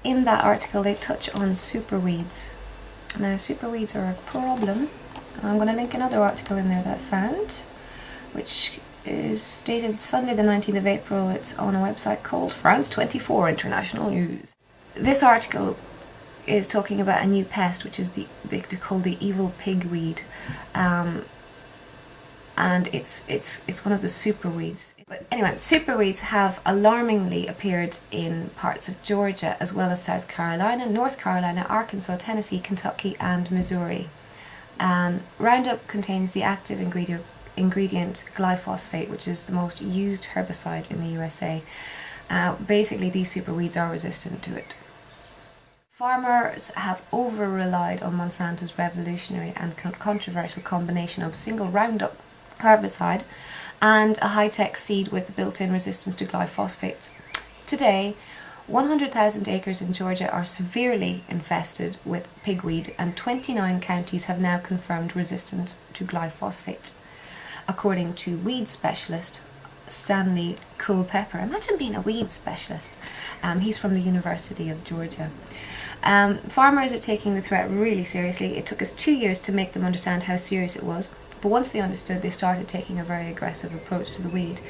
in that article they touch on superweeds. Now superweeds are a problem. I'm going to link another article in there that I found, which is dated Sunday the 19th of April. It's on a website called France 24 International News. This article is talking about a new pest, which is they're called the evil pigweed, and it's one of the superweeds. But anyway, superweeds have alarmingly appeared in parts of Georgia as well as South Carolina, North Carolina, Arkansas, Tennessee, Kentucky and Missouri. Roundup contains the active ingredient glyphosate, which is the most used herbicide in the USA. Basically, these superweeds are resistant to it. Farmers have over-relied on Monsanto's revolutionary and controversial combination of single Roundup herbicide and a high-tech seed with built-in resistance to glyphosate. Today, 100,000 acres in Georgia are severely infested with pigweed, and 29 counties have now confirmed resistance to glyphosate, according to weed specialist Stanley Culpepper. Imagine being a weed specialist. He's from the University of Georgia. Farmers are taking the threat really seriously. It took us 2 years to make them understand how serious it was, but once they understood, they started taking a very aggressive approach to the weed.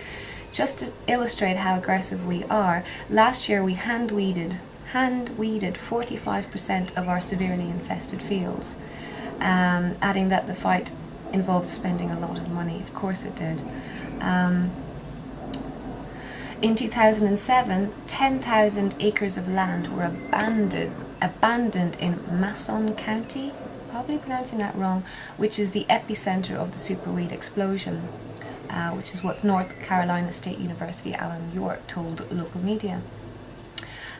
Just to illustrate how aggressive we are, last year we hand-weeded 45% of our severely infested fields, adding that the fight involved spending a lot of money. Of course it did. In 2007, 10,000 acres of land were abandoned in Masson County, probably pronouncing that wrong, which is the epicenter of the superweed explosion, which is what North Carolina State University Alan York told local media.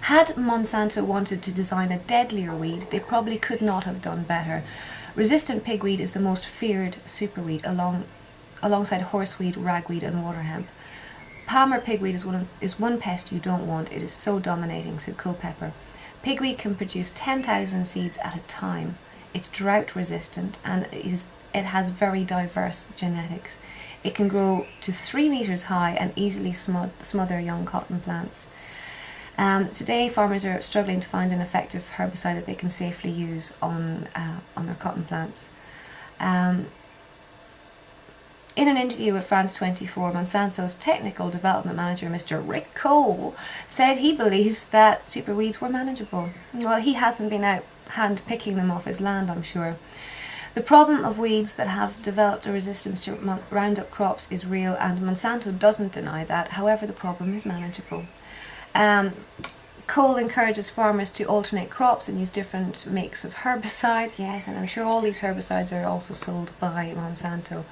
Had Monsanto wanted to design a deadlier weed, they probably could not have done better. Resistant pigweed is the most feared superweed alongside horseweed, ragweed and water hemp. Palmer pigweed is one pest you don't want. It is so dominating, said Culpepper. Pigweed can produce 10,000 seeds at a time. It's drought resistant and it has very diverse genetics. It can grow to 3 meters high and easily smother young cotton plants. Today farmers are struggling to find an effective herbicide that they can safely use on their cotton plants. In an interview with France 24, Monsanto's technical development manager, Mr. Rick Cole, said he believes that superweeds were manageable. Well, he hasn't been out hand-picking them off his land, I'm sure. The problem of weeds that have developed a resistance to Roundup crops is real, and Monsanto doesn't deny that. However, the problem is manageable. Cole encourages farmers to alternate crops and use different makes of herbicide. Yes, and I'm sure all these herbicides are also sold by Monsanto.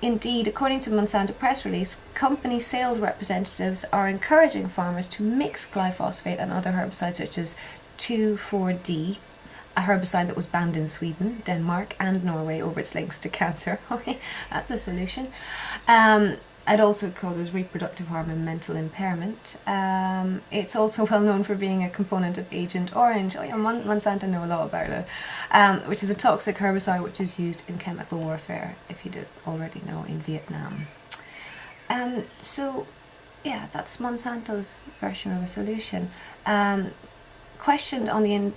Indeed, according to Monsanto press release, company sales representatives are encouraging farmers to mix glyphosate and other herbicides such as 2,4-D, a herbicide that was banned in Sweden, Denmark and Norway over its links to cancer. Okay, that's a solution. It also causes reproductive harm and mental impairment. It's also well known for being a component of Agent Orange. Oh yeah, Monsanto know a lot about it, which is a toxic herbicide which is used in chemical warfare, if you didn't already know, in Vietnam. So yeah, that's Monsanto's version of a solution. Questioned on the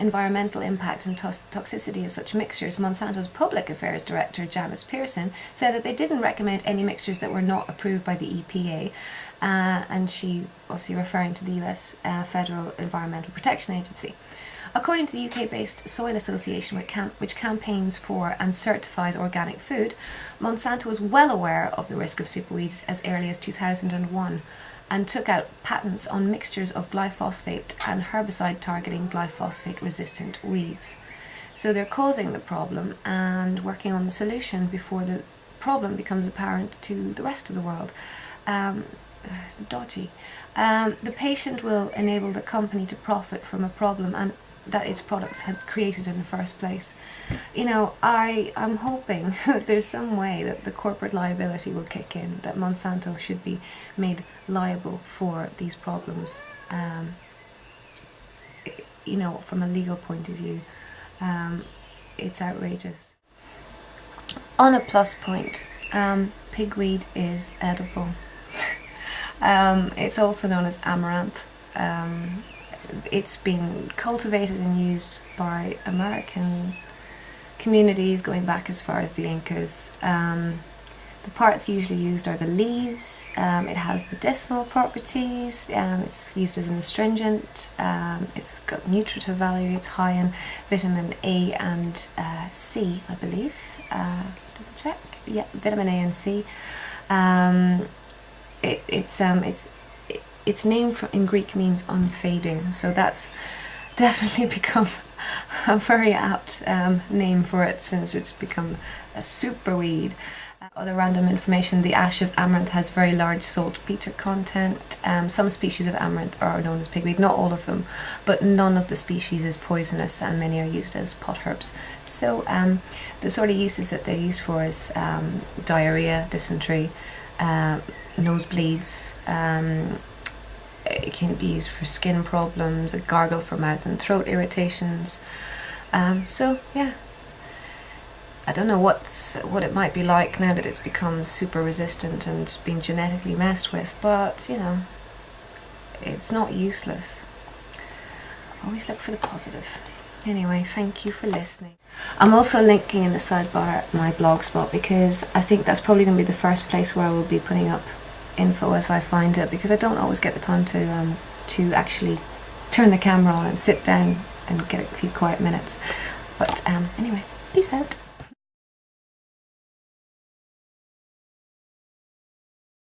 environmental impact and toxicity of such mixtures, Monsanto's Public Affairs Director Janice Pearson said that they didn't recommend any mixtures that were not approved by the EPA, and she obviously referring to the US Federal Environmental Protection Agency. According to the UK-based Soil Association, which campaigns for and certifies organic food, Monsanto was well aware of the risk of superweeds as early as 2001. And took out patents on mixtures of glyphosate and herbicide targeting glyphosate-resistant weeds. So they're causing the problem and working on the solution before the problem becomes apparent to the rest of the world. It's dodgy. The patent will enable the company to profit from a problem and that its products had created in the first place. You know, I'm hoping that there's some way that the corporate liability will kick in, that Monsanto should be made liable for these problems. You know, from a legal point of view, it's outrageous. On a plus point, pigweed is edible. It's also known as amaranth. it's been cultivated and used by American communities going back as far as the Incas. The parts usually used are the leaves. It has medicinal properties. It's used as an astringent. It's got nutritive value. It's high in vitamin A and C, I believe. Double check. Yeah, vitamin A and C. Its name in Greek means unfading, so that's definitely become a very apt name for it, since it's become a superweed. Other random information: the ash of amaranth has very large saltpeter content. Some species of amaranth are known as pigweed, not all of them, but none of the species is poisonous, and many are used as pot herbs. So the sort of uses that they're used for is diarrhea, dysentery, nosebleeds. It can be used for skin problems, a gargle for mouth and throat irritations. So yeah, I don't know what it might be like now that it's become super resistant and been genetically messed with, but you know, it's not useless. Always look for the positive. Anyway, thank you for listening. I'm also linking in the sidebar my blogspot, because I think that's probably going to be the first place where I will be putting up info as I find it, because I don't always get the time to actually turn the camera on and sit down and get a few quiet minutes. But anyway, peace out.